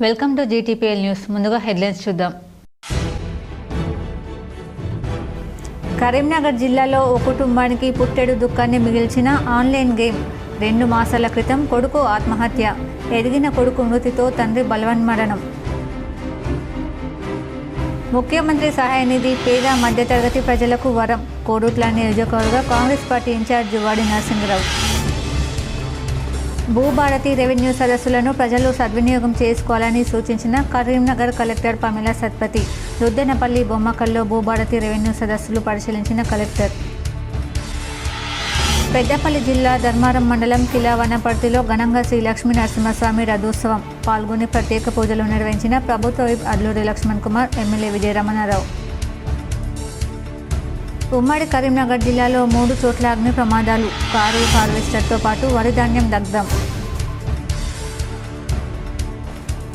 Welcome to GTPL news. ముందుగా headlines చూద్దాం. కరీంనగర్ జిల్లాలో ఓ కుటుంబానికి పుట్టెడు దుఃఖాన్ని మిగిల్చిన ఆన్లైన్ గేమ్. 2 మాసాల క్రితం కొడుకు ఆత్మహత్య. ఎదిగిన కొడుకు మృతితో తండ్రి బలవన్మరణం. ముఖ్యమంత్రి సహాయ నిధి పేద మధ్యతరగతి ప్రజలకు వరం. కోరుట్ల నియోజకవర్గ Congress party incharge Juvvadi Narasimharao. Bhubharati revenue సదస్సులను ప్రజలు సద్వినియోగం చేసుకోవాలని సూచించిన కరీంనగర్ కలెక్టర్ పమిలా సత్పతి. రుద్దెనపల్లి బొమ్మకల్లో భూభారతి రెవెన్యూ సదస్సులు పరిశీలించిన కలెక్టర్. పెద్దపల్లి జిల్లా ధర్మారం మండలం కిలా వనపర్తిలో ఘనంగా శ్రీ లక్ష్మీ నరసింహస్వామి రథోత్సవం పాల్గొని ప్రత్యేక పూజలు నిర్వహించిన ప్రభుత్వ విప్ అడ్లూరి లక్ష్మణ్ కుమార్, ఎమ్మెల్యే విజయరమణారావు. ఉమ్మడి కరీంనగర్ జిల్లాలో 3 చోట్ల అగ్ని ప్రమాదాలు. కారు హార్వెస్టర్తో పాటు వరి ధాన్యం దగ్ధం.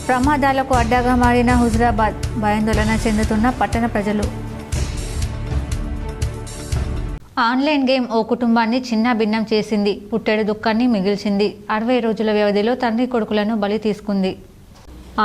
ప్రమాదాలకు అడ్డాగా మారిన హుజురాబాద్. భయాందోళన చెందుతున్న పట్టణ ప్రజలు. ఆన్లైన్ గేమ్ ఓ కుటుంబాన్ని చిన్న భిన్నం చేసింది. పుట్టెడు దుఃఖాన్ని మిగిల్చింది. 60 రోజుల వ్యవధిలో తండ్రి కొడుకులను బలి తీసుకుంది.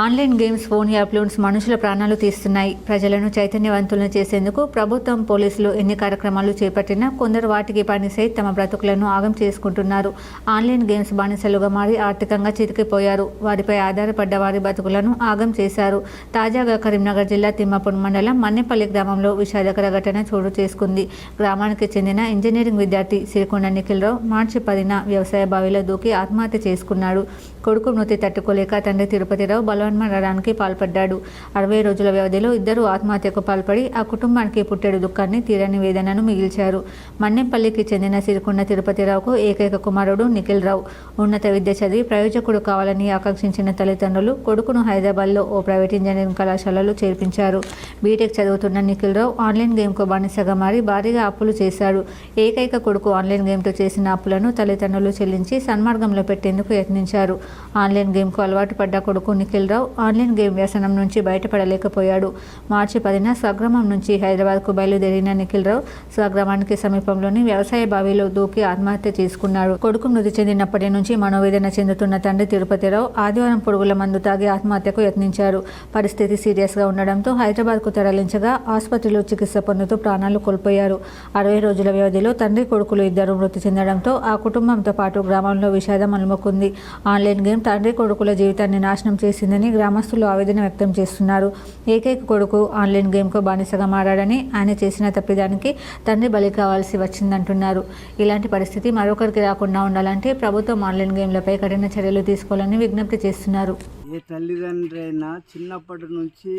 ఆన్లైన్ గేమ్స్, ఫోన్ యాప్లోన్స్ మనుషుల ప్రాణాలు తీస్తున్నాయి. ప్రజలను చైతన్యవంతులను చేసేందుకు ప్రభుత్వం, పోలీసులు ఎన్ని కార్యక్రమాలు చేపట్టినా కొందరు వాటికి బానిసై తమ బ్రతుకులను ఆగం చేసుకుంటున్నారు. ఆన్లైన్ గేమ్స్ బానిసలుగా మారి ఆర్థికంగా చితికిపోయారు. వారిపై ఆధారపడ్డ వారి బతుకులను ఆగం చేశారు. తాజాగా కరీంనగర్ జిల్లా తిమ్మాపూర్ మండలం మన్నెపల్లి గ్రామంలో విషాదకర ఘటన చోటు చేసుకుంది. గ్రామానికి చెందిన ఇంజనీరింగ్ విద్యార్థి సిరికొండ నిఖిల్రావు మార్చి 10న వ్యవసాయ బావిలో దూకి ఆత్మహత్య చేసుకున్నాడు. కొడుకు మృతి తట్టుకోలేక తండ్రి తిరుపతిరావు బలవన్మరణానికి పాల్పడ్డాడు. 60 రోజుల వ్యవధిలో ఇద్దరు ఆత్మహత్యకు పాల్పడి ఆ కుటుంబానికి పుట్టెడు దుఃఖాన్ని, తీరని వేదనను మిగిల్చారు. మన్నెపల్లికి చెందిన సిరికొండ తిరుపతిరావుకు ఏకైక కుమారుడు నిఖిల్రావు. ఉన్నత విద్య చదివి ప్రయోజకుడు కావాలని ఆకాంక్షించిన తల్లిదండ్రులు కొడుకును హైదరాబాద్లో ఓ ప్రైవేట్ ఇంజనీరింగ్ కళాశాలలో చేర్పించారు. బీటెక్ చదువుతున్న నిఖిల్రావు ఆన్లైన్ గేమ్కు బానిసగా మారి భారీగా అప్పులు చేశాడు. ఏకైక కొడుకు ఆన్లైన్ గేమ్తో చేసిన అప్పులను తల్లిదండ్రులు చెల్లించి సన్మార్గంలో పెట్టేందుకు యత్నించారు. ఆన్లైన్ గేమ్కు అలవాటు పడ్డ కొడుకు నిఖిల్రావు ఆన్లైన్ గేమ్ వ్యసనం నుంచి బయటపడలేకపోయాడు. మార్చి 10న స్వగ్రామం నుంచి హైదరాబాద్కు బయలుదేరిన నిఖిల్రావు స్వగ్రామానికి సమీపంలోని వ్యవసాయ బావిలో దూకి ఆత్మహత్య చేసుకున్నాడు. కొడుకు మృతి చెందినప్పటి నుంచి మనోవేదన చెందుతున్న తండ్రి తిరుపతిరావు ఆదివారం పురుగుల మందు తాగి ఆత్మహత్యకు యత్నించారు. పరిస్థితి సీరియస్గా ఉండడంతో హైదరాబాద్కు తరలించగా ఆసుపత్రిలో చికిత్స పొందుతూ ప్రాణాలు కోల్పోయారు. 60 రోజుల వ్యవధిలో తండ్రి కొడుకులు ఇద్దరు మృతి చెందడంతో ఆ కుటుంబంతో పాటు గ్రామంలో విషాదం అలుముకుంది. ఆన్లైన్ గేమ్ తండ్రి కొడుకుల జీవితాన్ని నాశనం చేసిందని గ్రామస్తులు ఆవేదన వ్యక్తం చేస్తున్నారు. ఏకైక కొడుకు ఆన్లైన్ గేమ్కు బానిసగా మారాడని, ఆయన చేసిన తప్పిదానికి తండ్రి బలి కావాల్సి వచ్చిందంటున్నారు. ఇలాంటి పరిస్థితి మరొకరికి రాకుండా ఉండాలంటే ప్రభుత్వం ఆన్లైన్ గేమ్లపై కఠిన చర్యలు తీసుకోవాలని విజ్ఞప్తి చేస్తున్నారు. ఏ తల్లిదండ్రి అయినా చిన్నప్పటి నుంచి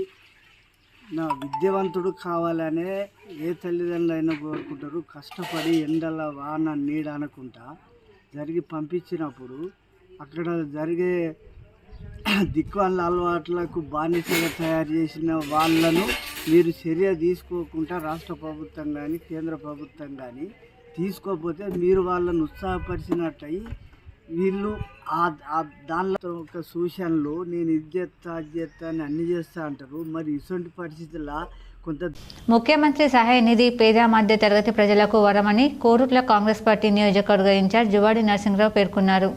నా విద్యావంతుడు కావాలనే ఏ తల్లిదండ్రులు అయినా కోరుకుంటారు. కష్టపడి ఎండల వాన నీడ అనుకుంటా జరిగి పంపించినప్పుడు అక్కడ జరిగే దిక్కువాళ్ళ అలవాట్లకు బానిసగా తయారు చేసిన వాళ్ళను మీరు చర్య తీసుకోకుండా రాష్ట్ర ప్రభుత్వం కానీ కేంద్ర ప్రభుత్వం కానీ తీసుకోకపోతే మీరు వాళ్ళను ఉత్సాహపరిచినట్టయి వీళ్ళు దానిలో ఒక సూచనలు నేను ఇది చేస్తా అని అన్ని చేస్తా అంటారు. మరి ఇటువంటి పరిస్థితుల్లో ముఖ్యమంత్రి సహాయ నిధి పేద మధ్య తరగతి ప్రజలకు వరమని కోరుట్ల కాంగ్రెస్ పార్టీ నియోజకవర్గ ఇన్ఛార్జ్ జువాడి నరసింహరావు పేర్కొన్నారు.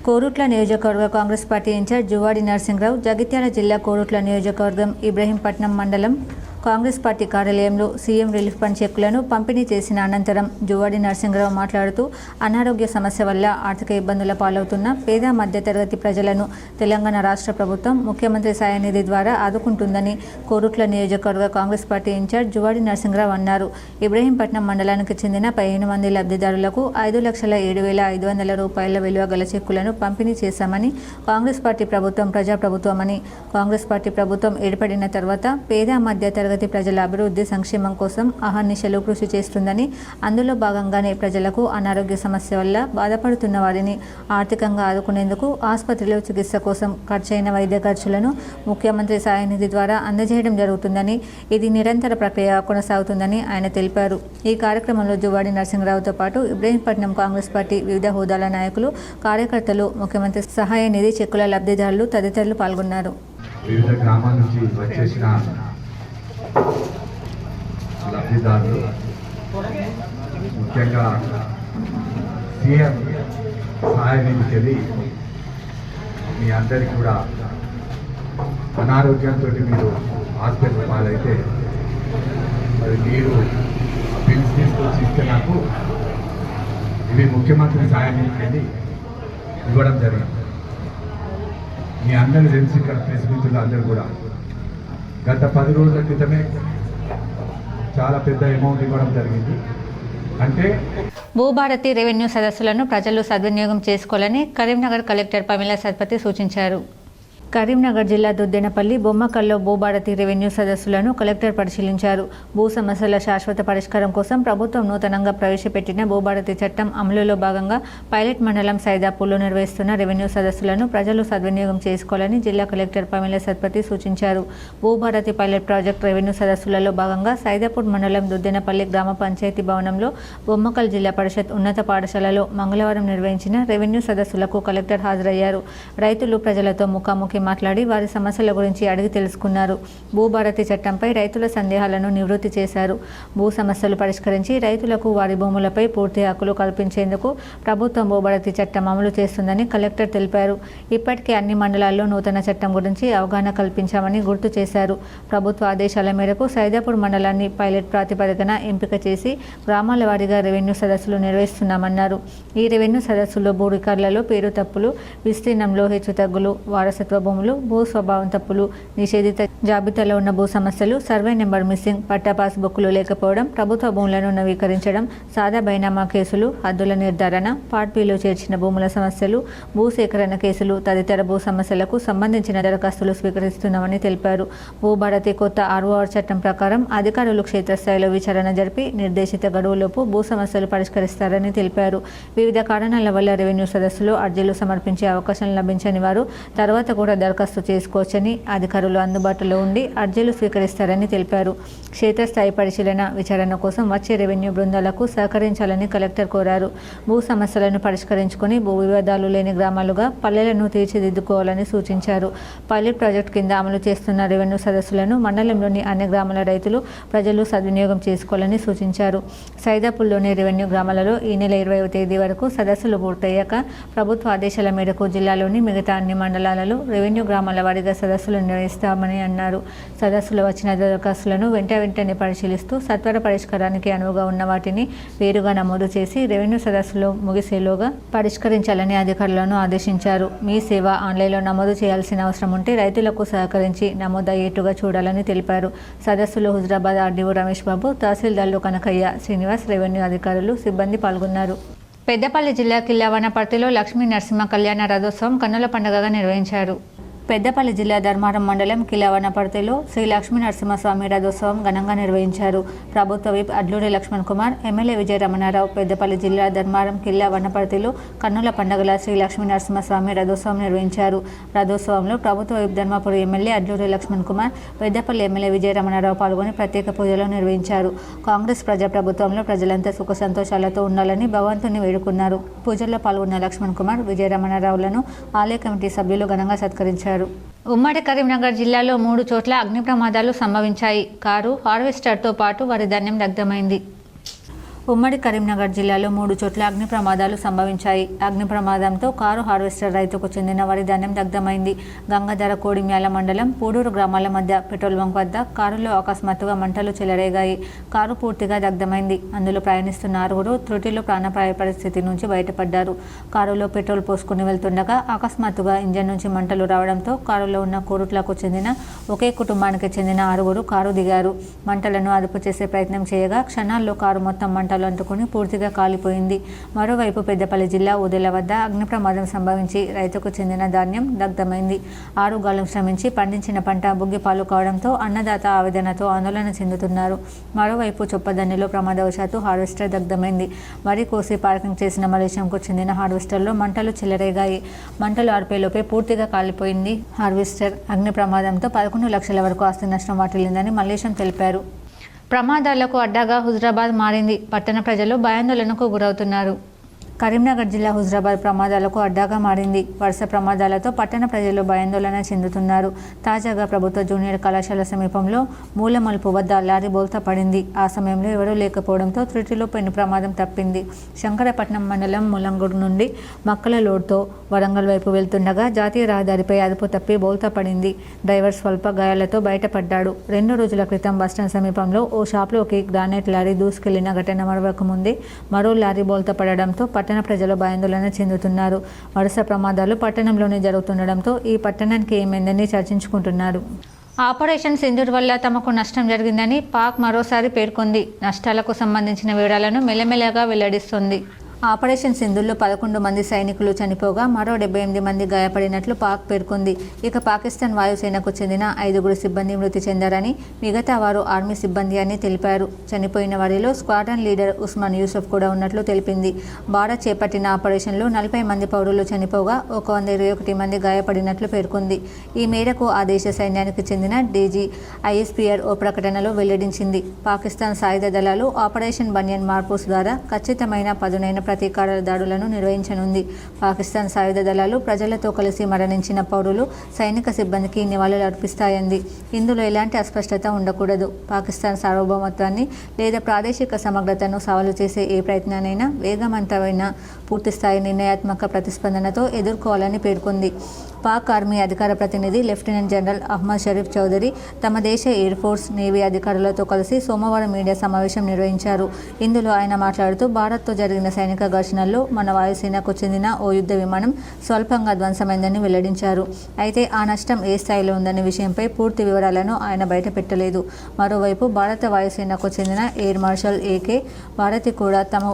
కోరుట్ల నియోజకవర్గ Congress party incharge Juvvadi Narasimharao Jagtial జిల్లా కోరుట్ల నియోజకవర్గం ఇబ్రహీంపట్నం మండలం కాంగ్రెస్ పార్టీ కార్యాలయంలో సీఎం రిలీఫ్ ఫండ్ చెక్కులను పంపిణీ చేసిన అనంతరం జువాడి నరసింహరావు మాట్లాడుతూ అనారోగ్య సమస్య వల్ల ఆర్థిక ఇబ్బందుల పాలవుతున్న పేద మధ్యతరగతి ప్రజలను తెలంగాణ రాష్ట్ర ప్రభుత్వం ముఖ్యమంత్రి సహాయ నిధి ద్వారా ఆదుకుంటుందని కోరుట్ల నియోజకవర్గ Congress party incharge Juvvadi Narasimharao అన్నారు. ఇబ్రహీంపట్నం మండలానికి చెందిన 15 మంది లబ్ధిదారులకు 5,07,500 రూపాయల విలువ గల చెక్కులను పంపిణీ చేశామని, కాంగ్రెస్ పార్టీ ప్రభుత్వం ప్రజాప్రభుత్వమని, కాంగ్రెస్ పార్టీ ప్రభుత్వం ఏర్పడిన తర్వాత పేద మధ్య ప్రజల అభివృద్ధి సంక్షేమం కోసం అహర్నిశలు కృషి చేస్తుందని, అందులో భాగంగానే ప్రజలకు అనారోగ్య సమస్య వల్ల బాధపడుతున్న వారిని ఆర్థికంగా ఆదుకునేందుకు ఆసుపత్రిలో చికిత్స కోసం ఖర్చైన వైద్య ఖర్చులను ముఖ్యమంత్రి సహాయ నిధి ద్వారా అందజేయడం జరుగుతుందని, ఇది నిరంతర ప్రక్రియ కొనసాగుతుందని ఆయన తెలిపారు. ఈ కార్యక్రమంలో జువాడి నరసింహరావుతో పాటు ఇబ్రహీంపట్నం కాంగ్రెస్ పార్టీ వివిధ హోదాల నాయకులు, కార్యకర్తలు, ముఖ్యమంత్రి సహాయ నిధి చెక్కుల లబ్ధిదారులు తదితరులు పాల్గొన్నారు. వివిధ గ్రామాల నుంచి వచ్చేసిన లబ్ధిదారులు, ముఖ్యంగా సీఎం సహాయ నిధికి మీ అందరికీ కూడా అనారోగ్యంతో మీరు హాస్పిటల్ పాలైతే మరి మీరు ఆ బిల్స్ తీసుకొచ్చి ఇస్తే నాకు ఇవి ముఖ్యమంత్రి సాయం నిధికి ఇవ్వడం జరిగింది. మీ అందరూ తెలిసి ఇక్కడ ప్రెస్ మిత్రులు అందరూ కూడా గత 10 రోజుల క్రితమే చాలా పెద్ద అమౌంట్ ఇవ్వడం జరిగింది. అంటే భూభారతి రెవెన్యూ సదస్సులను ప్రజలు సద్వినియోగం చేసుకోవాలని కరీంనగర్ కలెక్టర్ పమిలా సత్పతి సూచించారు. కరీంనగర్ జిల్లా దుద్దెనపల్లి బొమ్మకల్లో భూభారతి రెవెన్యూ సదస్సులను కలెక్టర్ పరిశీలించారు. భూ సమస్యల శాశ్వత పరిష్కారం కోసం ప్రభుత్వం నూతనంగా ప్రవేశపెట్టిన భూభారతి చట్టం అమలులో భాగంగా పైలట్ మండలం సైదాపూర్లో నిర్వహిస్తున్న రెవెన్యూ సదస్సులను ప్రజలు సద్వినియోగం చేసుకోవాలని జిల్లా కలెక్టర్ పమిలా సత్పతి సూచించారు. భూభారతి పైలట్ ప్రాజెక్ట్ రెవెన్యూ సదస్సులలో భాగంగా సైదాపూర్ మండలం దుద్దెనపల్లి గ్రామ పంచాయతీ భవనంలో బొమ్మకల్ జిల్లా పరిషత్ ఉన్నత పాఠశాలలో మంగళవారం నిర్వహించిన రెవెన్యూ సదస్సులకు కలెక్టర్ హాజరయ్యారు. రైతులు ప్రజలతో ముఖాముఖి మాట్లాడి వారి సమస్యల గురించి అడిగి తెలుసుకున్నారు. భూభారతి చట్టంపై రైతుల సందేహాలను నివృత్తి చేశారు. భూ సమస్యలు పరిష్కరించి రైతులకు వారి భూములపై పూర్తి హక్కులు కల్పించేందుకు ప్రభుత్వం భూభారతి చట్టం అమలు చేస్తుందని కలెక్టర్ తెలిపారు. ఇప్పటికే అన్ని మండలాల్లో నూతన చట్టం గురించి అవగాహన కల్పించామని గుర్తు చేశారు. ప్రభుత్వ ఆదేశాల మేరకు సైదాపూర్ మండలాన్ని పైలట్ ప్రాతిపదికన ఎంపిక చేసి గ్రామాల వారీగా రెవెన్యూ సదస్సులు నిర్వహిస్తున్నామన్నారు. ఈ రెవెన్యూ సదస్సుల్లో భూ రికార్డులలో పేరు తప్పులు, విస్తీర్ణంలో హెచ్చుతగ్గులు, వారసత్వ భూములు, భూ స్వభావం తప్పులు, నిషేధిత జాబితాలో ఉన్న భూ సమస్యలు, సర్వే నెంబర్ మిస్సింగ్, పట్టా పాస్ బుక్కులు లేకపోవడం, ప్రభుత్వ భూములను నవీకరించడం, సాదా బైనామా కేసులు, హద్దుల నిర్ధారణ, పార్ట్ బిలో చేర్చిన భూముల సమస్యలు, భూ సేకరణ కేసులు తదితర భూ సమస్యలకు సంబంధించిన దరఖాస్తులు స్వీకరిస్తున్నామని తెలిపారు. భూభారతి కొత్త ROR చట్టం ప్రకారం అధికారులు క్షేత్రస్థాయిలో విచారణ జరిపి నిర్దేశిత గడువులోపు భూ సమస్యలు పరిష్కరిస్తారని తెలిపారు. వివిధ కారణాల వల్ల రెవెన్యూ సదస్సులో అర్జీలు సమర్పించే అవకాశం లభించని వారు తర్వాత కూడా దరఖాస్తు చేసుకోవచ్చని, అధికారులు అందుబాటులో ఉండి అర్జీలు స్వీకరిస్తారని తెలిపారు. క్షేత్రస్థాయి పరిశీలన, విచారణ కోసం వచ్చే రెవెన్యూ బృందాలకు సహకరించాలని కలెక్టర్ కోరారు. భూ సమస్యలను పరిష్కరించుకుని భూ వివాదాలు లేని గ్రామాలుగా పల్లెలను తీర్చిదిద్దుకోవాలని సూచించారు. పైలట్ ప్రాజెక్టు కింద అమలు చేస్తున్న రెవెన్యూ సదస్సులను మండలంలోని అన్ని గ్రామాల రైతులు, ప్రజలు సద్వినియోగం చేసుకోవాలని సూచించారు. సైదాపూర్లోని రెవెన్యూ గ్రామాలలో ఈ నెల 20వ తేదీ వరకు సదస్సులు పూర్తయ్యాక ప్రభుత్వ ఆదేశాల మేరకు జిల్లాలోని మిగతా అన్ని మండలాలలో రెవెన్యూ గ్రామాల వారీగా సదస్సులు నిర్వహిస్తామని అన్నారు. సదస్సులో వచ్చిన దరఖాస్తులను వెంటనే పరిశీలిస్తూ సత్వర పరిష్కారానికి అనువుగా ఉన్న వాటిని వేరుగా నమోదు చేసి రెవెన్యూ సదస్సులో ముగిసేలోగా పరిష్కరించాలని అధికారులను ఆదేశించారు. మీ సేవ ఆన్లైన్లో నమోదు చేయాల్సిన అవసరం ఉంటే రైతులకు సహకరించి నమోదయ్యేట్టుగా చూడాలని తెలిపారు. సదస్సులో హుజరాబాద్ RDO రమేష్ బాబు, తహసీల్దార్లు కనకయ్య, శ్రీనివాస్, రెవెన్యూ అధికారులు, సిబ్బంది పాల్గొన్నారు. పెద్దపల్లి జిల్లా కిల్లావనపర్తిలో లక్ష్మీ నరసింహ కళ్యాణ రథోత్సవం కన్నుల పండుగగా నిర్వహించారు. పెద్దపల్లి జిల్లా ధర్మారం మండలం కిలావనపర్తిలో శ్రీ లక్ష్మీ నరసింహస్వామి రథోత్సవం ఘనంగా నిర్వహించారు. ప్రభుత్వ విప్ అడ్లూరి లక్ష్మణ్ కుమార్, ఎమ్మెల్యే విజయ రమణారావు పెద్దపల్లి జిల్లా ధర్మారం కిలావనపర్తిలో కన్నుల పండుగల శ్రీ లక్ష్మీ నరసింహస్వామి రథోత్సవం నిర్వహించారు. రథోత్సవంలో ప్రభుత్వ whip Dharmapuri MLA Adluri Laxman Kumar, Peddapalli MLA Vijaya Ramanarao పాల్గొని ప్రత్యేక పూజలు నిర్వహించారు. కాంగ్రెస్ ప్రజాప్రభుత్వంలో ప్రజలంతా సుఖ సంతోషాలతో ఉండాలని భగవంతుని వేడుకున్నారు. పూజల్లో పాల్గొన్న లక్ష్మణ్ కుమార్, విజయ రమణారావులను ఆలయ కమిటీ సభ్యులు ఘనంగా సత్కరించారు. ఉమ్మడి కరీంనగర్ జిల్లాలో 3 చోట్ల అగ్ని ప్రమాదాలు సంభవించాయి. కారు, హార్వెస్టర్తో పాటు వారి ధాన్యం దగ్ధమైంది. ఉమ్మడి కరీంనగర్ జిల్లాలో 3 చోట్ల అగ్ని ప్రమాదాలు సంభవించాయి. అగ్ని ప్రమాదంతో కారు, హార్వెస్టర్ రైతుకు చెందిన వరి ధాన్యం దగ్ధమైంది. గంగాధర కోడిమ్యాల మండలం పూడూరు గ్రామాల మధ్య పెట్రోల్ బంక్ వద్ద కారులో అకస్మాత్తుగా మంటలు చెలరేగాయి. కారు పూర్తిగా దగ్ధమైంది. అందులో ప్రయాణిస్తున్న 6 త్రుటిలో ప్రాణాపాయ పరిస్థితి నుంచి బయటపడ్డారు. కారులో పెట్రోల్ పోసుకుని వెళ్తుండగా అకస్మాత్తుగా ఇంజన్ నుంచి మంటలు రావడంతో కారులో ఉన్న కోరుట్లకు చెందిన ఒకే కుటుంబానికి చెందిన 6 కారు దిగారు. మంటలను అదుపు చేసే ప్రయత్నం చేయగా క్షణాల్లో కారు మొత్తం మంటలు అంటుకుని పూర్తిగా కాలిపోయింది. మరోవైపు పెద్దపల్లి జిల్లా ఉదెల వద్ద అగ్ని ప్రమాదం సంభవించి రైతుకు చెందిన ధాన్యం దగ్ధమైంది. 6 గాలం శ్రమించి పండించిన పంట బుగ్గిపాలు కావడంతో అన్నదాత ఆవేదనతో ఆందోళన చెందుతున్నారు. మరోవైపు చొప్పదండిలో ప్రమాదవశాత్తు హార్వెస్టర్ దగ్ధమైంది. వరి కోసి పార్కింగ్ చేసిన మలేషియంకు చెందిన హార్వెస్టర్లో మంటలు చెలరేగాయి. మంటలు ఆర్పేలోపే పూర్తిగా కాలిపోయింది హార్వెస్టర్. అగ్ని ప్రమాదంతో 11 లక్షల వరకు ఆస్తి నష్టం వాటిల్లిందని మలేషియం తెలిపారు. ప్రమాదాలకు అడ్డాగా హుజరాబాద్ మారింది. పట్టణ ప్రజలు భయాందోళనకు గురవుతున్నారు. కరీంనగర్ జిల్లా హుజరాబాద్ ప్రమాదాలకు అడ్డాగా మారింది. వరుస ప్రమాదాలతో పట్టణ ప్రజలు భయాందోళన చెందుతున్నారు. తాజాగా ప్రభుత్వ జూనియర్ కళాశాల సమీపంలో మూలమలుపు వద్ద లారీ బోల్తా పడింది. ఆ సమయంలో ఎవరూ లేకపోవడంతో త్రుటిలో పెను ప్రమాదం తప్పింది. శంకరపట్నం మండలం ములంగూడు నుండి మక్కల లోడ్తో వరంగల్ వైపు వెళ్తుండగా జాతీయ రహదారిపై అదుపు తప్పి బోల్తా పడింది. డ్రైవర్ స్వల్ప గాయాలతో బయటపడ్డాడు. 2 రోజుల క్రితం బస్టాండ్ సమీపంలో ఓ షాప్లోకి గ్రానైట్ లారీ దూసుకెళ్లిన ఘటన మరొక ముందే మరో లారీ బోల్తా పడడంతో పట్టణ ప్రజలు భయాందోళన చెందుతున్నారు. వరుస ప్రమాదాలు పట్టణంలోనే జరుగుతుండడంతో ఈ పట్టణానికి ఏమైందని చర్చించుకుంటున్నారు. ఆపరేషన్ సింధూర్ వల్ల తమకు నష్టం జరిగిందని పాక్ మరోసారి పేర్కొంది. నష్టాలకు సంబంధించిన వివరాలను మెల్లమెల్లగా వెల్లడిస్తుంది. ఆపరేషన్ సింధూర్లో 11 మంది సైనికులు చనిపోగా మరో 78 మంది గాయపడినట్లు పాక్ పేర్కొంది. ఇక పాకిస్తాన్ వాయుసేనకు చెందిన 5 సిబ్బంది మృతి చెందారని, మిగతా వారు ఆర్మీ సిబ్బంది అని తెలిపారు. చనిపోయిన వారిలో స్క్వాడ్రన్ లీడర్ ఉస్మాన్ యూసుఫ్ కూడా ఉన్నట్లు తెలిపింది. భారత్ చేపట్టిన ఆపరేషన్లో 40 మంది పౌరులు చనిపోగా 121 మంది గాయపడినట్లు పేర్కొంది. ఈ మేరకు ఆ దేశ సైన్యానికి చెందిన డీజీ ఐఎస్పీఆర్ ఓ ప్రకటనలో వెల్లడించింది. పాకిస్తాన్ సాయుధ దళాలు ఆపరేషన్ బనియన్ మార్పూస్ ద్వారా ఖచ్చితమైన పదునైన ప్రతీకార దాడులను నిర్వహించనుంది. పాకిస్తాన్ సాయుధ దళాలు ప్రజలతో కలిసి మరణించిన పౌరులు, సైనిక సిబ్బందికి నివాళులు అర్పిస్తాయంది. ఇందులో ఎలాంటి అస్పష్టత ఉండకూడదు. పాకిస్తాన్ సార్వభౌమత్వాన్ని లేదా ప్రాదేశిక సమగ్రతను సవాలు చేసే ఏ ప్రయత్నానైనా వేగవంతమైన, పూర్తిస్థాయి నిర్ణయాత్మక ప్రతిస్పందనతో ఎదుర్కోవాలని పేర్కొంది. పాక్ ఆర్మీ అధికార ప్రతినిధి లెఫ్టినెంట్ జనరల్ అహ్మద్ షరీఫ్ చౌదరి తమ దేశ ఎయిర్ ఫోర్స్, నేవీ అధికారులతో కలిసి సోమవారం మీడియా సమావేశం నిర్వహించారు. ఇందులో ఆయన మాట్లాడుతూ భారత్తో జరిగిన సైనిక ఘర్షణల్లో మన వాయుసేనకు చెందిన ఓ యుద్ధ విమానం స్వల్పంగా ధ్వంసమైందని వెల్లడించారు. అయితే ఆ నష్టం ఏ స్థాయిలో ఉందనే విషయంపై పూర్తి వివరాలను ఆయన బయటపెట్టలేదు. మరోవైపు భారత వాయుసేనకు చెందిన ఎయిర్ మార్షల్ ఏకే భారతి కూడా తమ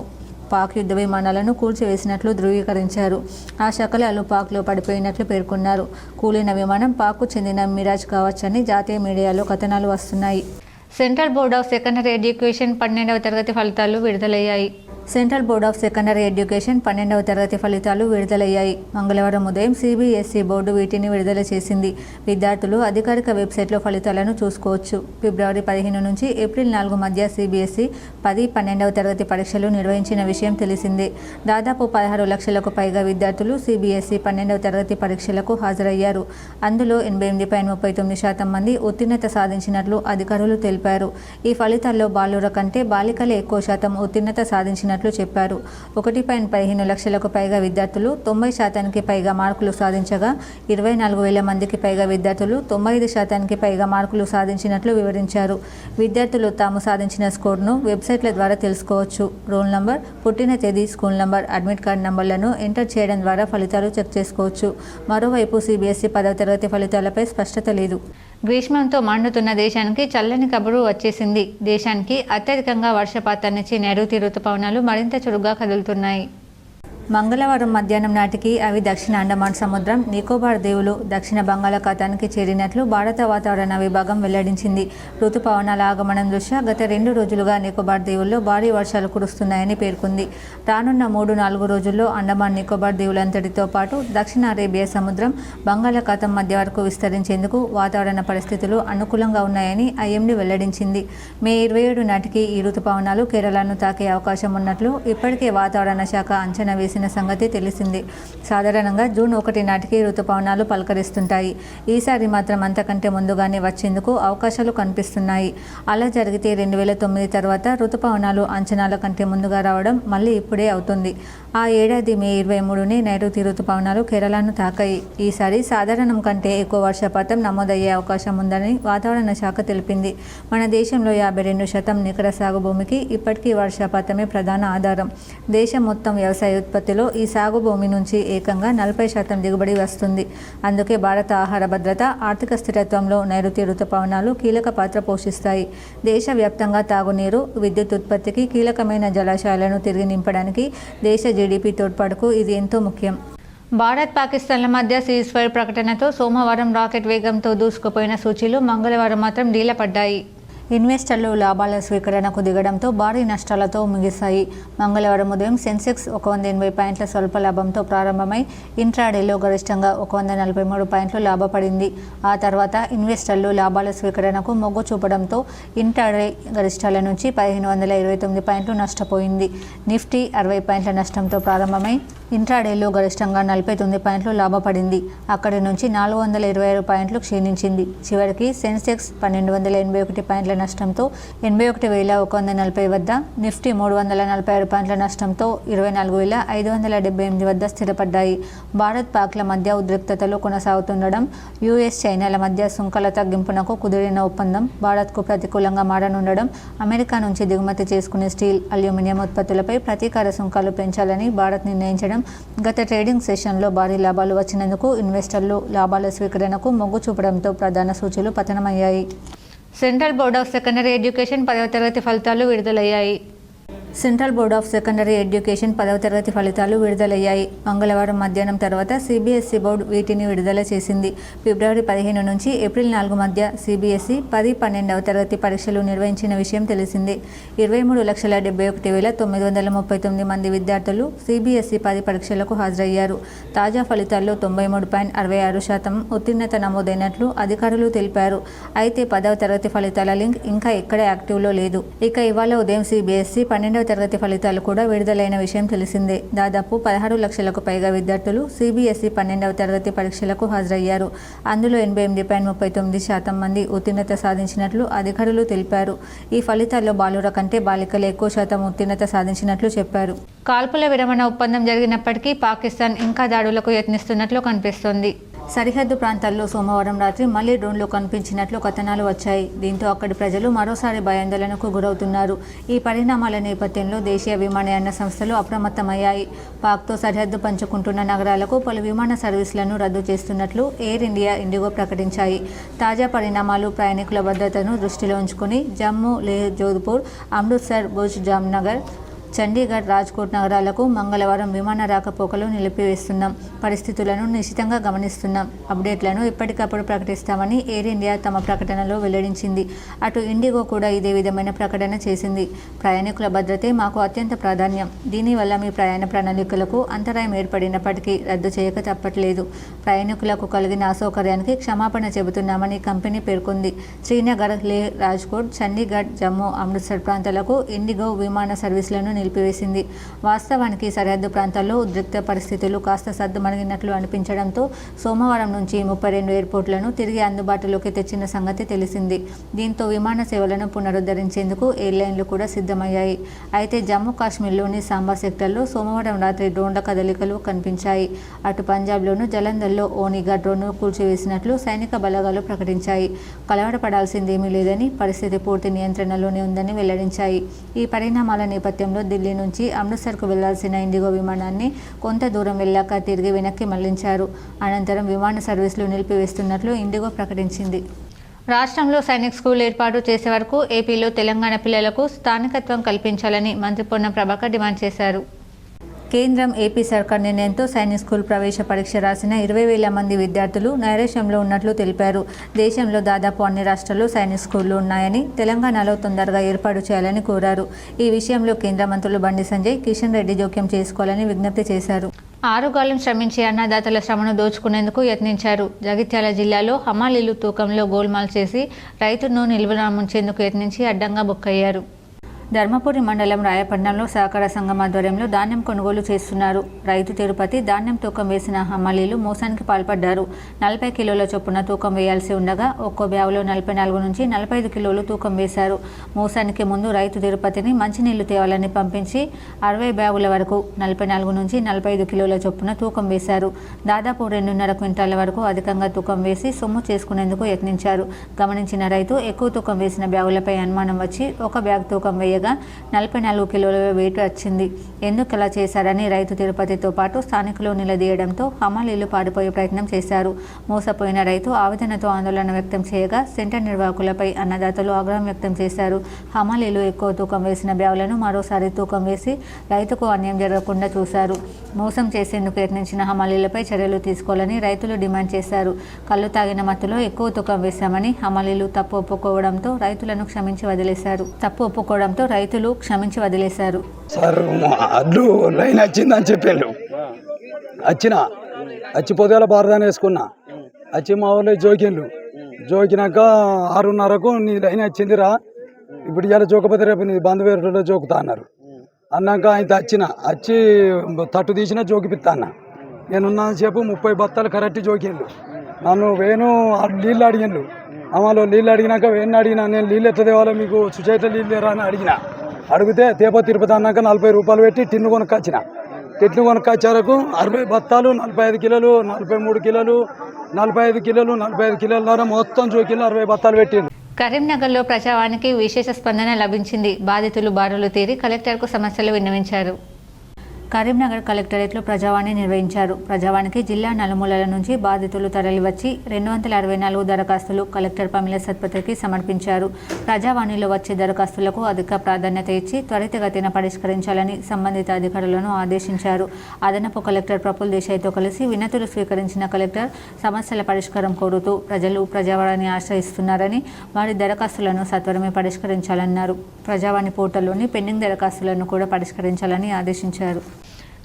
పాక్ యుద్ధ విమానాలను కూల్చివేసినట్లు ధృవీకరించారు. ఆ శకలాలు పాక్లో పడిపోయినట్లు పేర్కొన్నారు. కూలిన విమానం పాక్కు చెందిన మిరాజ్ కావచ్చని జాతీయ మీడియాలో కథనాలు వస్తున్నాయి. Central Board of Secondary Education 12వ తరగతి ఫలితాలు విడుదలయ్యాయి. Central Board of Secondary Education 12వ తరగతి ఫలితాలు విడుదలయ్యాయి. మంగళవారం ఉదయం సిబిఎస్ఈ బోర్డు వీటిని విడుదల చేసింది. విద్యార్థులు అధికారిక వెబ్సైట్లో ఫలితాలను చూసుకోవచ్చు. ఫిబ్రవరి 15 నుంచి ఏప్రిల్ 4 మధ్య సిబిఎస్ఈ 10, 12వ తరగతి పరీక్షలు నిర్వహించిన విషయం తెలిసిందే. దాదాపు 16 లక్షలకు పైగా విద్యార్థులు సిబిఎస్ఈ 12వ తరగతి పరీక్షలకు హాజరయ్యారు. అందులో 88.39% మంది ఉత్తీర్ణత సాధించినట్లు అధికారులు తెలిపారు. ఈ ఫలితాల్లో బాలుర కంటే బాలికలే ఎక్కువ శాతం ఉత్తీర్ణత సాధించినట్లు చెప్పారు. 1.15 లక్షలకు పైగా విద్యార్థులు 90% పైగా మార్కులు సాధించగా 24,000 మందికి పైగా విద్యార్థులు 95% పైగా మార్కులు సాధించినట్లు వివరించారు. విద్యార్థులు తాము సాధించిన స్కోర్ను వెబ్సైట్ల ద్వారా తెలుసుకోవచ్చు. రోల్ నంబర్, పుట్టిన తేదీ, స్కూల్ నంబర్, అడ్మిట్ కార్డు నంబర్లను ఎంటర్ చేయడం ద్వారా ఫలితాలు చెక్ చేసుకోవచ్చు. మరోవైపు సిబిఎస్ఈ 10వ తరగతి ఫలితాలపై స్పష్టత లేదు. గ్రీష్మంతో మండుతున్న దేశానికి చల్లని కబురు వచ్చేసింది. దేశానికి అత్యధికంగా వర్షపాతాన్నిచ్చి నైరుతి రుతుపవనాలు మరింత చురుగ్గా కదులుతున్నాయి. మంగళవారం మధ్యాహ్నం నాటికి అవి దక్షిణ అండమాన్ సముద్రం, నికోబార్ దీవులు, దక్షిణ బంగాళాఖాతానికి చేరినట్లు భారత వాతావరణ విభాగం వెల్లడించింది. రుతుపవనాల ఆగమనం దృష్ట్యా గత 2 రోజులుగా నికోబార్ దీవుల్లో భారీ వర్షాలు కురుస్తున్నాయని పేర్కొంది. రానున్న 3-4 రోజుల్లో అండమాన్ నికోబార్ దీవులంతటితో పాటు దక్షిణ అరేబియా సముద్రం, బంగాళాఖాతం మధ్య వరకు విస్తరించేందుకు వాతావరణ పరిస్థితులు అనుకూలంగా ఉన్నాయని ఐఎండీ వెల్లడించింది. మే 27 నాటికి ఈ రుతుపవనాలు కేరళను తాకే అవకాశం ఉన్నట్లు ఇప్పటికే వాతావరణ శాఖ అంచనా వేసి సంగతి తెలిసింది. సాధారణంగా జూన్ 1 నాటికి రుతుపవనాలు పలకరిస్తుంటాయి. ఈసారి మాత్రం అంతకంటే ముందుగానే వచ్చేందుకు అవకాశాలు కనిపిస్తున్నాయి. అలా జరిగితే 2009 తర్వాత రుతుపవనాలు అంచనాల కంటే ముందుగా రావడం మళ్ళీ ఇప్పుడే అవుతుంది. ఆ ఏడాది మే 23నే నైరుతి రుతుపవనాలు కేరళను తాకాయి. ఈసారి సాధారణం కంటే ఎక్కువ వర్షపాతం నమోదయ్యే అవకాశం ఉందని వాతావరణ శాఖ తెలిపింది. మన దేశంలో 52% నికర సాగు భూమికి ఇప్పటికీ వర్షపాతమే ప్రధాన ఆధారం. దేశం మొత్తం వ్యవసాయ ఉత్పత్తిలో ఈ సాగు భూమి నుంచి ఏకంగా 40% దిగుబడి వస్తుంది. అందుకే భారత ఆహార భద్రత, ఆర్థిక స్థిరత్వంలో నైరుతి రుతుపవనాలు కీలక పాత్ర పోషిస్తాయి. దేశవ్యాప్తంగా తాగునీరు, విద్యుత్ ఉత్పత్తికి, కీలకమైన జలాశయాలను తిరిగి నింపడానికి, దేశ జీడీపీ తోడ్పాటుకు ఇది ఎంతో ముఖ్యం. భారత్, పాకిస్తాన్ల మధ్య సీజ్ ఫైర్ ప్రకటనతో సోమవారం రాకెట్ వేగంతో దూసుకుపోయిన సూచీలు మంగళవారం మాత్రం డీలపడ్డాయి. ఇన్వెస్టర్లు లాభాల స్వీకరణకు దిగడంతో భారీ నష్టాలతో ముగిశాయి. మంగళవారం ఉదయం సెన్సెక్స్ 180 పాయింట్ల స్వల్ప లాభంతో ప్రారంభమై ఇంట్రాడేలో గరిష్టంగా 143 పాయింట్లు లాభపడింది. ఆ తర్వాత ఇన్వెస్టర్లు లాభాల స్వీకరణకు మొగ్గు చూపడంతో ఇంట్రాడే గరిష్టాల నుంచి 1529 పాయింట్లు నష్టపోయింది. నిఫ్టీ 60 పాయింట్ల నష్టంతో ప్రారంభమై ఇంట్రాడేలో గరిష్టంగా 49 పాయింట్లు లాభపడింది. అక్కడి నుంచి 426 పాయింట్లు క్షీణించింది. చివరికి సెన్సెక్స్ 1281 పాయింట్ల నష్టంతో 81,140 వద్ద, నిఫ్టీ 346 పాయింట్ల నష్టంతో 24,578 వద్ద స్థిరపడ్డాయి. భారత్ పాక్ల మధ్య ఉద్రిక్తతలు కొనసాగుతుండడం, యుఎస్ చైనాల మధ్య సుంకాల తగ్గింపునకు కుదిరిన ఒప్పందం భారత్కు ప్రతికూలంగా మారనుండడం, అమెరికా నుంచి దిగుమతి చేసుకునే స్టీల్, అల్యూమినియం ఉత్పత్తులపై ప్రతీకార సుంకాలు పెంచాలని భారత్ నిర్ణయించడం గత ట్రేడింగ్ సెషన్లో భారీ లాభాలు వచ్చినందుకు ఇన్వెస్టర్లు లాభాల స్వీకరణకు మొగ్గు చూపడంతో ప్రధాన సూచీలు పతనమయ్యాయి. Central Board of Secondary Education 10వ తరగతి ఫలితాలు విడుదలయ్యాయి. Central Board of Secondary Education 10వ తరగతి ఫలితాలు విడుదలయ్యాయి. మంగళవారం మధ్యాహ్నం తర్వాత సిబిఎస్ఈ బోర్డు వీటిని విడుదల చేసింది. ఫిబ్రవరి 15 నుంచి ఏప్రిల్ 4 మధ్య సిబిఎస్ఈ 10-12వ తరగతి పరీక్షలు నిర్వహించిన విషయం తెలిసిందే. 23,71,939 మంది విద్యార్థులు సిబిఎస్ఈ 10 పరీక్షలకు హాజరయ్యారు. తాజా ఫలితాల్లో 93.66% ఉత్తీర్ణత నమోదైనట్లు అధికారులు తెలిపారు. అయితే 10వ తరగతి ఫలితాల లింక్ ఇంకా ఎక్కడ యాక్టివ్లో లేదు. ఇక ఇవాళ ఉదయం సిబిఎస్ఈ 12వ తరగతి ఫలితాలు కూడా విడుదలైన విషయం తెలిసిందే. దాదాపు 16 లక్షలకు పైగా విద్యార్థులు సిబిఎస్ఈ 12వ తరగతి పరీక్షలకు హాజరయ్యారు. అందులో 88.39% మంది ఉత్తీర్ణత సాధించినట్లు అధికారులు తెలిపారు. ఈ ఫలితాల్లో బాలుర కంటే బాలికలు ఎక్కువ శాతం ఉత్తీర్ణత సాధించినట్లు చెప్పారు. కాల్పుల విరమణ ఒప్పందం జరిగినప్పటికీ పాకిస్తాన్ ఇంకా దాడులకు యత్నిస్తున్నట్లు కనిపిస్తోంది. సరిహద్దు ప్రాంతాల్లో సోమవారం రాత్రి మళ్లీ డ్రోన్లు కనిపించినట్లు కథనాలు వచ్చాయి. దీంతో అక్కడి ప్రజలు మరోసారి భయాందోళనకు గురవుతున్నారు. ఈ పరిణామాల నేపథ్యంలో దేశీయ విమానయాన సంస్థలు అప్రమత్తమయ్యాయి. పాక్తో సరిహద్దు పంచుకుంటున్న నగరాలకు పలు విమాన సర్వీసులను రద్దు చేస్తున్నట్లు ఎయిర్ ఇండియా, ఇండిగో ప్రకటించాయి. తాజా పరిణామాలు ప్రయాణికుల భద్రతను దృష్టిలో ఉంచుకుని జమ్మూ, లేహ్, జోధ్పూర్, అమృత్సర్, భుజ్, జామ్నగర్, చండీగఢ్, రాజ్కోట్ నగరాలకు మంగళవారం విమాన రాకపోకలు నిలిపివేస్తున్నాం. పరిస్థితులను నిశితంగా గమనిస్తున్నాం. అప్డేట్లను ఎప్పటికప్పుడు ప్రకటిస్తామని ఎయిర్ ఇండియా తమ ప్రకటనలో వెల్లడించింది. అటు ఇండిగో కూడా ఇదే విధమైన ప్రకటన చేసింది. ప్రయాణికుల భద్రతే మాకు అత్యంత ప్రాధాన్యం. దీనివల్ల మీ ప్రయాణ ప్రణాళికలకు అంతరాయం ఏర్పడినప్పటికీ రద్దు చేయక తప్పట్లేదు. ప్రయాణికులకు కలిగిన అసౌకర్యానికి క్షమాపణ చెబుతున్నామని కంపెనీ పేర్కొంది. శ్రీనగర్, లేహ్, రాజ్కోట్, చండీగఢ్, జమ్మూ, అమృత్సర్ ప్రాంతాలకు ఇండిగో విమాన సర్వీసులను నిలిపివేసింది. వాస్తవానికి సరిహద్దు ప్రాంతాల్లో ఉద్రిక్త పరిస్థితులు కాస్త సద్దుమణిగినట్లు అనిపించడంతో సోమవారం నుంచి 32 ఎయిర్పోర్టులను తిరిగి అందుబాటులోకి తెచ్చిన సంగతి తెలిసింది. దీంతో విమాన సేవలను పునరుద్ధరించేందుకు ఎయిర్లైన్లు కూడా సిద్ధమయ్యాయి. అయితే జమ్మూ కాశ్మీర్లోని సాంబా సెక్టర్లో సోమవారం రాత్రి డ్రోన్ల కదలికలు కనిపించాయి. అటు పంజాబ్లోను జలంధర్లో ఓనిగా డ్రోన్ను కూల్చివేసినట్లు సైనిక బలగాలు ప్రకటించాయి. కలవరపడాల్సిందేమీ లేదని, పరిస్థితి పూర్తి నియంత్రణలోనే ఉందని వెల్లడించాయి. ఈ పరిణామాల నేపథ్యంలో ఢిల్లీ నుంచి అమృత్సర్కు వెళ్లాల్సిన ఇండిగో విమానాన్ని కొంత దూరం వెళ్ళాక తిరిగి వెనక్కి మళ్లించారు. అనంతరం విమాన సర్వీసులు నిలిపివేస్తున్నట్లు ఇండిగో ప్రకటించింది. రాష్ట్రంలో సైనిక్ స్కూల్ ఏర్పాటు చేసే వరకు ఏపీలో తెలంగాణ పిల్లలకు స్థానికత్వం కల్పించాలని మంత్రి పొన్నం ప్రభాకర్ డిమాండ్ చేశారు. కేంద్రం, ఏపీ సర్కార్ నిర్ణయంతో సైనిక్ స్కూల్ ప్రవేశ పరీక్ష రాసిన 20,000 మంది విద్యార్థులు నైరాశ్యంలో ఉన్నట్లు తెలిపారు. దేశంలో దాదాపు అన్ని రాష్ట్రాల్లో సైనిక్ స్కూళ్లు ఉన్నాయని, తెలంగాణలో తొందరగా ఏర్పాటు చేయాలని కోరారు. ఈ విషయంలో కేంద్ర మంత్రులు బండి సంజయ్, కిషన్ రెడ్డి జోక్యం చేసుకోవాలని విజ్ఞప్తి చేశారు. ఆరుగాలం శ్రమించి అన్నదాతల శ్రమను దోచుకునేందుకు యత్నించారు. జగిత్యాల జిల్లాలో హమాలీలు తూకంలో గోల్మాల్ చేసి రైతును నిల్వన ముంచేందుకు యత్నించి అడ్డంగా బుక్కయ్యారు. ధర్మపురి మండలం రాయపట్నంలో సహకార సంఘం ఆధ్వర్యంలో ధాన్యం కొనుగోలు చేస్తున్నారు. రైతు తిరుపతి ధాన్యం తూకం వేసిన హమాలీలు మోసానికి పాల్పడ్డారు. 40 కిలోల చొప్పున తూకం వేయాల్సి ఉండగా ఒక్కో బ్యాగులో 44 నుంచి 45 కిలోలు తూకం వేశారు. మోసానికి ముందు రైతు తిరుపతిని మంచినీళ్లు తేవాలని పంపించి 60 బ్యాగుల వరకు 44 నుంచి 45 కిలోల చొప్పున తూకం వేశారు. దాదాపు 2.5 క్వింటాల వరకు అధికంగా తూకం వేసి సొమ్ము చేసుకునేందుకు యత్నించారు. గమనించిన రైతు ఎక్కువ తూకం వేసిన బ్యాగులపై అనుమానం వచ్చి ఒక బ్యాగ్ తూకం వేయగా 44 కిలోల వెయిట్ వచ్చింది. ఎందుకు అలా చేశారని రైతు తిరుపతితో పాటు స్థానికులు నిలదీయడంతో హమాలీలు పారిపోయే ప్రయత్నం చేశారు. మోసపోయిన రైతు ఆవేదనతో ఆందోళన వ్యక్తం చేయగా సెంటర్ నిర్వాహకులపై అన్నదాతలు ఆగ్రహం వ్యక్తం చేశారు. హమాలీలు ఎక్కువ తూకం వేసిన బ్యాగులను మరోసారి తూకం వేసి రైతుకు అన్యాయం జరగకుండా చూశారు. మోసం చేసేందుకు యత్నించిన హమాలీలపై చర్యలు తీసుకోవాలని రైతులు డిమాండ్ చేశారు. కళ్ళు తాగిన మత్తులో ఎక్కువ తూకం వేశామని హమాలీలు తప్పు ఒప్పుకోవడంతో రైతులు క్షమించి వదిలేశారు. సార్ అడ్లు లైన్ వచ్చిందని చెప్పారు. వచ్చి పొద్దుల బారదాన్ని వేసుకున్నా. వచ్చి మా ఊళ్ళో జోకినాక 6:30కు నీ లైన్ వచ్చిందిరా, ఇప్పుడు ఇలా జోకపోతే రేపు నీ బంధు వేరులో జోకుతా అన్నారు. అన్నాక ఆయన వచ్చి తట్టు తీసిన జోకిపిస్తా అన్న. నేనున్నంతసేపు 30 బత్తాలు కరెక్ట్ జోకిండు. నన్ను నీళ్ళు అడిగిండు. అమ్మలో నీళ్ళు అడిగినాక అడిగినా, నేను నీళ్ళు ఎట్లా తేవాలో మీకు సుచేత నీళ్ళు లేరా అని అడిగితే తిరుపతి అన్నాక 40 రూపాయలు పెట్టి టిన్ను కొనుక్కొచ్చిన. టిన్ను కొనుక్కొచ్చేరకు 60 బత్తాలు 45 కిలోలు 43 కిలోలు 45 కిలోలు 45 కిలోల మొత్తం జోకిళ్ళు 60 బత్తాలు పెట్టిండు. కరీంనగర్లో ప్రజావానికి విశేష స్పందన లభించింది. బాధితులు బారులు తీరి కలెక్టర్కు సమస్యలు విన్నవించారు. కరీంనగర్ కలెక్టరేట్లో ప్రజావాణి నిర్వహించారు. ప్రజావానికి జిల్లా నలుమూలల నుంచి బాధితులు తరలివచ్చి 264 దరఖాస్తులు కలెక్టర్ పమిల సత్పతికి సమర్పించారు. ప్రజావాణిలో వచ్చే దరఖాస్తులకు అధిక ప్రాధాన్యత ఇచ్చి త్వరితగతిన పరిష్కరించాలని సంబంధిత అధికారులను ఆదేశించారు. అదనపు కలెక్టర్ ప్రఫుల్ దేశాయ్తో కలిసి వినతులు స్వీకరించిన కలెక్టర్ సమస్యల పరిష్కారం కోరుతూ ప్రజలు ప్రజావాణిని ఆశ్రయిస్తున్నారని, వారి దరఖాస్తులను సత్వరమే పరిష్కరించాలన్నారు. ప్రజావాణి పోర్టల్లోని పెండింగ్ దరఖాస్తులను కూడా పరిష్కరించాలని ఆదేశించారు.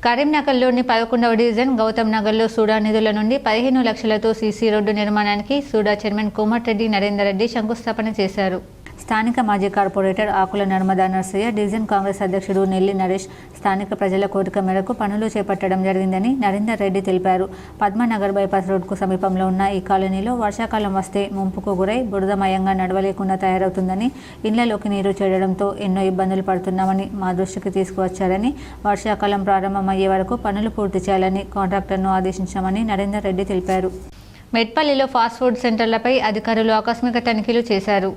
కరీంనగర్లోని 11వ డివిజన్ గౌతమ్ నగర్లో సూడా నిధుల నుండి 15 లక్షలతో సీసీ రోడ్డు నిర్మాణానికి సూడా చైర్మన్ కోమటిరెడ్డి నరేందర్ రెడ్డి శంకుస్థాపన చేశారు. స్థానిక మాజీ కార్పొరేటర్ ఆకుల నర్మదా నర్సయ్య, డివిజన్ కాంగ్రెస్ అధ్యక్షుడు నెల్లి నరేష్ స్థానిక ప్రజల కోరిక మేరకు పనులు చేపట్టడం జరిగిందని నరేందర్ రెడ్డి తెలిపారు. పద్మనగర్ బైపాస్ రోడ్కు సమీపంలో ఉన్న ఈ కాలనీలో వర్షాకాలం వస్తే ముంపుకు గురై బురదమయంగా నడవలేకుండా తయారవుతుందని, ఇళ్లలోకి నీరు చేరడంతో ఎన్నో ఇబ్బందులు పడుతున్నామని మా దృష్టికి తీసుకువచ్చారని, వర్షాకాలం ప్రారంభమయ్యే వరకు పనులు పూర్తి చేయాలని కాంట్రాక్టర్ను ఆదేశించామని నరేందర్ రెడ్డి తెలిపారు. మెట్పల్లిలో ఫాస్ట్ ఫుడ్ సెంటర్లపై అధికారులు ఆకస్మిక తనిఖీలు చేశారు.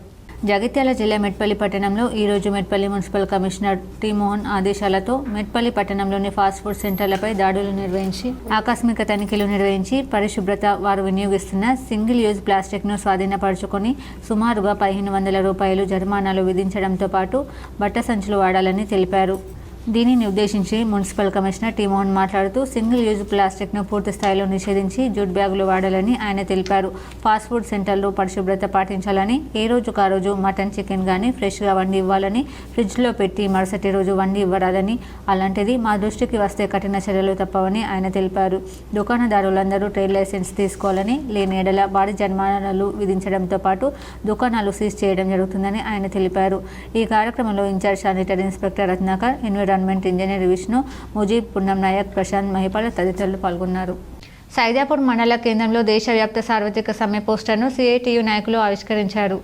జగిత్యాల జిల్లా మెట్పల్లి పట్టణంలో ఈరోజు Metpalli municipal commissioner T Mohan ఆదేశాలతో మెట్పల్లి పట్టణంలోని ఫాస్ట్ ఫుడ్ సెంటర్లపై దాడులు నిర్వహించి ఆకస్మిక తనిఖీలు నిర్వహించి పరిశుభ్రత వారు వినియోగిస్తున్న సింగిల్ యూజ్ ప్లాస్టిక్ను స్వాధీనపరుచుకొని సుమారుగా 1500 రూపాయలు జరిమానాలు విధించడంతో పాటు బట్ట సంచులు వాడాలని తెలిపారు. దీనిని ఉద్దేశించి మున్సిపల్ కమిషనర్ టి మోహన్ మాట్లాడుతూ సింగిల్ యూజ్ ప్లాస్టిక్ను పూర్తి స్థాయిలో నిషేధించి జూట్ బ్యాగులు వాడాలని ఆయన తెలిపారు. ఫాస్ట్ ఫుడ్ సెంటర్లు పరిశుభ్రత పాటించాలని, ఏ రోజుకు ఆ రోజు మటన్ చికెన్ కానీ ఫ్రెష్గా వండి ఇవ్వాలని, ఫ్రిడ్జ్లో పెట్టి మరుసటి రోజు వండి ఇవ్వరాదని, అలాంటిది మా దృష్టికి వస్తే కఠిన చర్యలు తప్పవని ఆయన తెలిపారు. దుకాణదారులందరూ ట్రేడ్ లైసెన్స్ తీసుకోవాలని, లేని ఎడల భారీ జరిమానాలు విధించడంతో పాటు దుకాణాలు సీజ్ చేయడం జరుగుతుందని ఆయన తెలిపారు. ఈ కార్యక్రమంలో incharge sanitary inspector Ratnakar, environment engineer Vishnu, Mujeeb, Punnam Nayak, Prashanth, Mahipal తదితరులు పాల్గొన్నారు. సైదాపూర్ మండల కేంద్రంలో దేశవ్యాప్త సార్వత్రిక సమ్మె పోస్టర్ను సిఐటియు నాయకులు ఆవిష్కరించారు.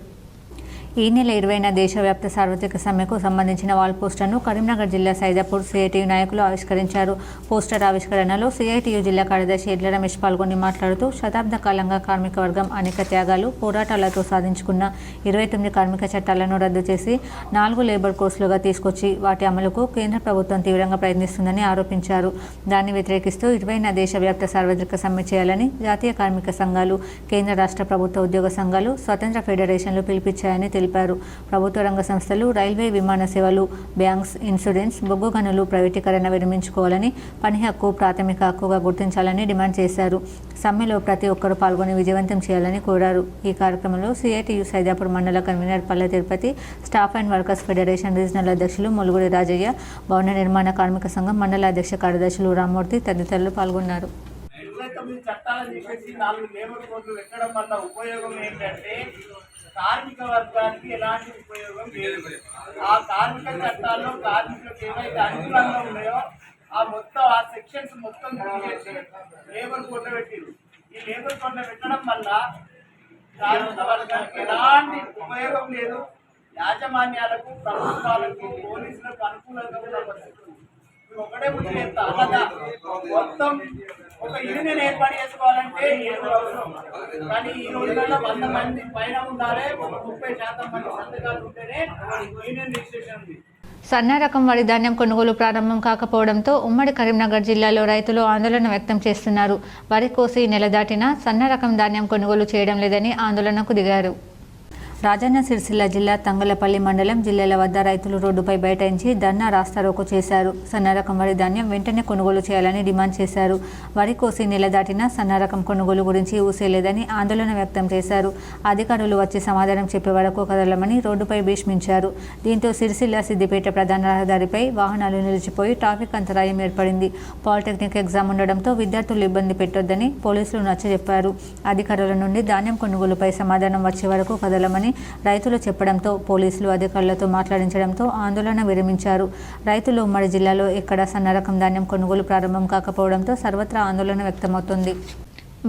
ఈ నెల 20న దేశవ్యాప్త సార్వత్రిక సమ్మెకు సంబంధించిన వాల్ పోస్టర్ను కరీంనగర్ జిల్లా సైదాపూర్ సిఐటియు నాయకులు ఆవిష్కరించారు. పోస్టర్ ఆవిష్కరణలో సిఐటియు జిల్లా కార్యదర్శి ఎడ్ల రమేష్ పాల్గొని మాట్లాడుతూ శతాబ్ద కాలంగా కార్మిక వర్గం అనేక త్యాగాలు, పోరాటాలతో సాధించుకున్న 29 కార్మిక చట్టాలను రద్దు చేసి 4 లేబర్ కోర్సులుగా తీసుకొచ్చి వాటి అమలుకు కేంద్ర ప్రభుత్వం తీవ్రంగా ప్రయత్నిస్తుందని ఆరోపించారు. దాన్ని వ్యతిరేకిస్తూ 20న దేశవ్యాప్త సార్వత్రిక సమ్మె చేయాలని జాతీయ కార్మిక సంఘాలు, కేంద్ర రాష్ట్ర ప్రభుత్వ ఉద్యోగ సంఘాలు, స్వతంత్ర ఫెడరేషన్లు పిలిపించాయని తెలిపారు. ప్రభుత్వ రంగ సంస్థలు, రైల్వే, విమాన సేవలు, బ్యాంక్స్, ఇన్సూరెన్స్, బొగ్గు గనులు ప్రైవేటీకరణ విరమించుకోవాలని, పని హక్కు ప్రాథమిక హక్కుగా గుర్తించాలని డిమాండ్ చేశారు. సమ్మెలో ప్రతి ఒక్కరూ పాల్గొని విజయవంతం చేయాలని కోరారు. ఈ కార్యక్రమంలో సిఐటియు సైదాపూర్ మండల కన్వీనర్ పల్లె Tirupati, staff and workers federation regional అధ్యక్షులు ములుగుడి రాజయ్య, భవన నిర్మాణ కార్మిక సంఘం మండల అధ్యక్ష కార్యదర్శులు రామ్మూర్తి తదితరులు పాల్గొన్నారు. 29 చట్టాలను తీసేసి 4 లేబర్ కోడ్లు పెట్టడం వల్ల ఉపయోగం ఏంటంటే కార్మిక వర్గానికి ఎలాంటి ఉపయోగం లేదు. ఆ కార్మిక చట్టాల్లో కార్మికులకు ఏవైతే అనుకూలంగా ఉన్నాయో ఆ సెక్షన్స్ మొత్తం తీసేసి లేబర్ కోడ్లు పెట్టింది. ఈ లేబర్ కోడ్లు పెట్టడం వల్ల కార్మిక వర్గానికి ఎలాంటి ఉపయోగం లేదు. యాజమాన్యాలకు, ప్రభుత్వాలకు, పోలీసులకు అనుకూలంగా ఉన్న పరిస్థితి ఒకటే ముందు చెప్తా. అలా మొత్తం ఒక యూనియన్ ఏర్పాటు చేసుకోవాలంటే 7 అవసరం. కానీ ఈ రోజులలో 100 మంది పైన ఉండాలి, 30% మంది సంతకాలు ఉంటేనే యూనియన్ రిజిస్ట్రేషన్ ఉంది. సన్న రకం వరి ధాన్యం కొనుగోలు ప్రారంభం కాకపోవడంతో ఉమ్మడి కరీంనగర్ జిల్లాలో రైతులు ఆందోళన వ్యక్తం చేస్తున్నారు. వరి కోసి నెల దాటినా సన్న రకం ధాన్యం కొనుగోలు చేయడం లేదని ఆందోళనకు దిగారు. రాజన్న సిరిసిల్ల జిల్లా తంగలపల్లి మండలం జిల్లాల వద్ద రైతులు రోడ్డుపై బైఠాయించి ధర్నా రాస్తారోకో చేశారు. సన్నరకం వరి ధాన్యం వెంటనే కొనుగోలు చేయాలని డిమాండ్ చేశారు. వరి కోసి నెల దాటినా సన్నరకం కొనుగోలు గురించి ఊసేలేదని ఆందోళన వ్యక్తం చేశారు. అధికారులు వచ్చి సమాధానం చెప్పే వరకు కదలమని రోడ్డుపై భీష్మించారు. దీంతో సిరిసిల్ల సిద్దిపేట ప్రధాన రహదారిపై వాహనాలు నిలిచిపోయి ట్రాఫిక్ అంతరాయం ఏర్పడింది. పాలిటెక్నిక్ ఎగ్జామ్ ఉండడంతో విద్యార్థులు ఇబ్బంది పెట్టొద్దని పోలీసులు నచ్చజెప్పారు. అధికారుల నుండి ధాన్యం కొనుగోలుపై సమాధానం వచ్చే వరకు కదలమని రైతులు చెప్పడంతో పోలీసులు అధికారులతో మాట్లాడించడంతో ఆందోళన విరమించారు. రైతులు ఉమ్మడి జిల్లాలో ఎక్కడ సన్నరకం ధాన్యం కొనుగోలు ప్రారంభం కాకపోవడంతో సర్వత్రా ఆందోళన వ్యక్తమవుతుంది.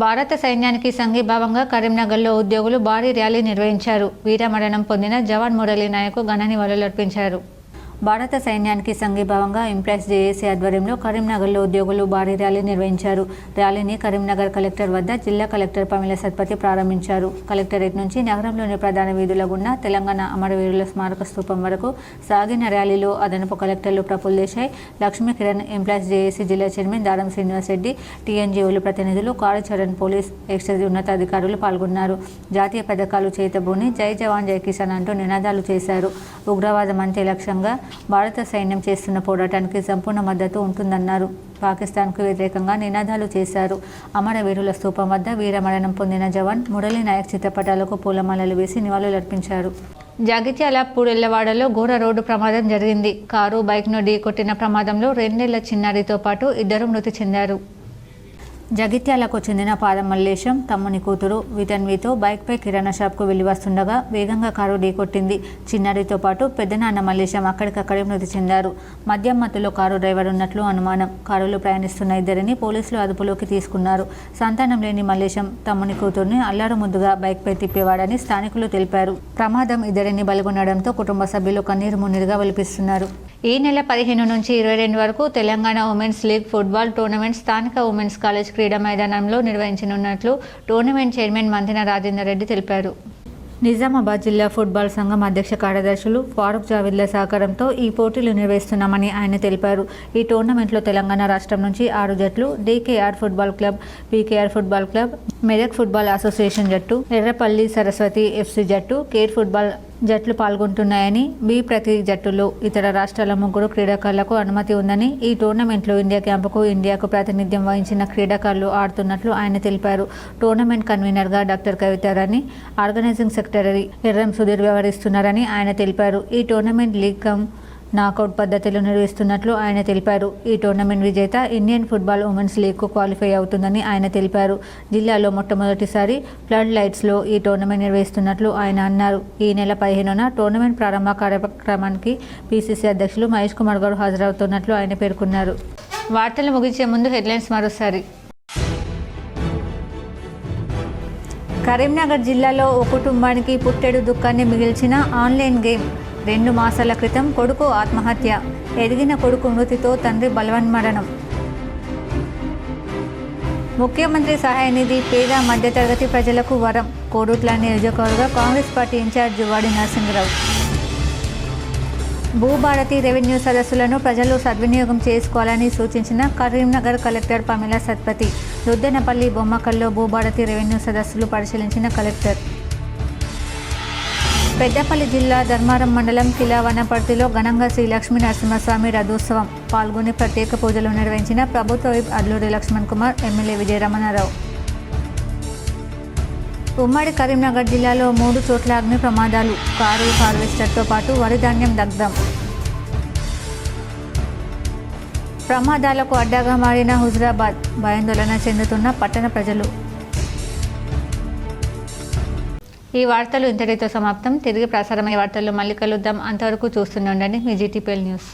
భారత సైన్యానికి సంఘీభావంగా కరీంనగర్లో ఉద్యోగులు భారీ ర్యాలీ నిర్వహించారు. వీరమరణం పొందిన జవాన్ మురళీ నాయక్ ఘన నివాళులర్పించారు. భారత సైన్యానికి సంఘీభావంగా ఎంప్లాయీస్ జేఏసీ ఆధ్వర్యంలో కరీంనగర్లో ఉద్యోగులు భారీ ర్యాలీ నిర్వహించారు. ర్యాలీని కరీంనగర్ కలెక్టర్ వద్ద జిల్లా కలెక్టర్ పమిల సత్పతి ప్రారంభించారు. కలెక్టరేట్ నుంచి నగరంలోని ప్రధాన వీధుల గుండా తెలంగాణ అమరవీరుల స్మారక స్తూపం వరకు సాగిన ర్యాలీలో అదనపు కలెక్టర్లు ప్రఫుల్ దేశాయ్, లక్ష్మీ కిరణ్, ఎంప్లాయీస్ జేఏసీ జిల్లా చైర్మన్ దారం శ్రీనివాస్ రెడ్డి, టీఎన్జీఓలు ప్రతినిధులు, కార్యాచరణ పోలీస్, ఎక్సైజ్ ఉన్నతాధికారులు పాల్గొన్నారు. జాతీయ పథకాలు చేతబూని జై జవాన్ జై కిసాన్ అంటూ నినాదాలు చేశారు. ఉగ్రవాదం అంతే లక్ష్యంగా భారత సైన్యం చేస్తున్న పోరాటానికి సంపూర్ణ మద్దతు ఉంటుందన్నారు. పాకిస్తాన్కు వ్యతిరేకంగా నినాదాలు చేశారు. అమరవీరుల స్తూపం వద్ద వీరమరణం పొందిన జవాన్ మురళీ నాయక్ చిత్రపటాలకు పూలమాలలు వేసి నివాళులర్పించారు. జగిత్యాల పూడెల్లవాడలో ఘోర రోడ్డు ప్రమాదం జరిగింది. కారు బైక్ను ఢీకొట్టిన ప్రమాదంలో 2 ఏళ్ల చిన్నారితో పాటు 2 మృతి చెందారు. జగిత్యాలకు చెందిన పాదం మల్లేశం తమ్ముని కూతురు వితన్వితో బైక్పై కిరాణా షాప్కు వెళ్లి వస్తుండగా వేగంగా కారు ఢీకొట్టింది. చిన్నారితో పాటు పెద్దనాన్న మల్లేశం అక్కడికక్కడే మృతి చెందారు. మద్యం మత్తులో కారు డ్రైవర్ ఉన్నట్లు అనుమానం. కారులో ప్రయాణిస్తున్న 2 పోలీసులు అదుపులోకి తీసుకున్నారు. సంతానం లేని మల్లేశం తమ్ముని కూతురుని అల్లారు ముద్దుగా బైక్పై తిప్పేవాడని స్థానికులు తెలిపారు. ప్రమాదం 2 బలిగొనడంతో కుటుంబ సభ్యులు కన్నీరు మున్నీరుగా వెలిపిస్తున్నారు. ఈ నెల 15 నుంచి 22 వరకు Telangana women's league football tournament స్థానిక ఉమెన్స్ కాలేజ్ క్రీడా మైదానంలో నిర్వహించనున్నట్లు టోర్నమెంట్ చైర్మన్ మంతిన రాజేందర్ రెడ్డి తెలిపారు. నిజామాబాద్ జిల్లా ఫుట్బాల్ సంఘం అధ్యక్ష కార్యదర్శులు ఫారూక్ జావేద్ల సహకారంతో ఈ పోటీలు నిర్వహిస్తున్నామని ఆయన తెలిపారు. ఈ టోర్నమెంట్లో తెలంగాణ రాష్ట్రం నుంచి 6 జట్లు, DKR football club, PKR football club, Medak football association జట్టు, ఎర్రపల్లి సరస్వతి ఎఫ్సి జట్టు, కేర్ ఫుట్బాల్ జట్లు పాల్గొంటున్నాయని, బి ప్రతి జట్టులో ఇతర రాష్ట్రాల 3 క్రీడాకారులకు అనుమతి ఉందని, ఈ టోర్నమెంట్లో ఇండియా క్యాంపుకు ఇండియాకు ప్రాతినిధ్యం వహించిన క్రీడాకారులు ఆడుతున్నట్లు ఆయన తెలిపారు. టోర్నమెంట్ కన్వీనర్గా doctor Kavitharani, organising secretary Erram Sudheer వ్యవహరిస్తున్నారని ఆయన తెలిపారు. ఈ టోర్నమెంట్ లీగ్ కమ్ నాకౌట్ పద్ధతిలో నిర్వహిస్తున్నట్లు ఆయన తెలిపారు. ఈ టోర్నమెంట్ విజేత ఇండియన్ ఫుట్బాల్ ఉమెన్స్ లీగ్కు క్వాలిఫై అవుతుందని ఆయన తెలిపారు. జిల్లాలో మొట్టమొదటిసారి ఫ్లడ్ లైట్స్లో ఈ టోర్నమెంట్ నిర్వహిస్తున్నట్లు ఆయన అన్నారు. ఈ నెల 15న టోర్నమెంట్ ప్రారంభ కార్యక్రమానికి పిసిసి అధ్యక్షులు మహేష్ కుమార్ గౌడ్ హాజరవుతున్నట్లు ఆయన పేర్కొన్నారు. వార్తలు ముగించే ముందు హెడ్లైన్స్ మరోసారి. కరీంనగర్ జిల్లాలో ఓ కుటుంబానికి పుట్టెడు దుఃఖాన్ని మిగిల్చిన ఆన్లైన్ గేమ్. 2 మాసాల క్రితం కొడుకు ఆత్మహత్య. ఎదిగిన కొడుకు మృతితో తండ్రి బలవన్మరణం. ముఖ్యమంత్రి సహాయ నిధి పేద మధ్యతరగతి ప్రజలకు వరం. కోరుట్ల నియోజకవర్గ Congress party incharge Juvvadi Narasimharao. Bhubharati revenue సదస్సులను ప్రజలు సద్వినియోగం చేసుకోవాలని సూచించిన కరీంనగర్ కలెక్టర్ పమిల సత్పతి. దుద్దెనపల్లి బొమ్మకల్లో భూభారతి రెవెన్యూ సదస్సులు పరిశీలించిన కలెక్టర్. పెద్దపల్లి జిల్లా ధర్మారం మండలం కిలావనపర్తిలో ఘనంగా శ్రీ లక్ష్మీ నరసింహస్వామి రథోత్సవం. పాల్గొని ప్రత్యేక పూజలు నిర్వహించిన ప్రభుత్వ విప్ అడ్లూరి లక్ష్మణ్ కుమార్, ఎమ్మెల్యే విజయరమణారావు. ఉమ్మడి కరీంనగర్ జిల్లాలో 3 చోట్ల అగ్ని ప్రమాదాలు. కారు హార్వెస్టర్తో పాటు వరి ధాన్యం దగ్ధం. ప్రమాదాలకు అడ్డాగా మారిన హుజురాబాద్. భయాందోళన చెందుతున్న పట్టణ ప్రజలు. ఈ వార్తలు ఇంతటితో సమాప్తం. తిరిగి ప్రసారమయ్యే వార్తల్లో మళ్ళీ కలుద్దాం. అంతవరకు చూస్తూనే ఉండండి మీ జీటీపీఎల్ న్యూస్.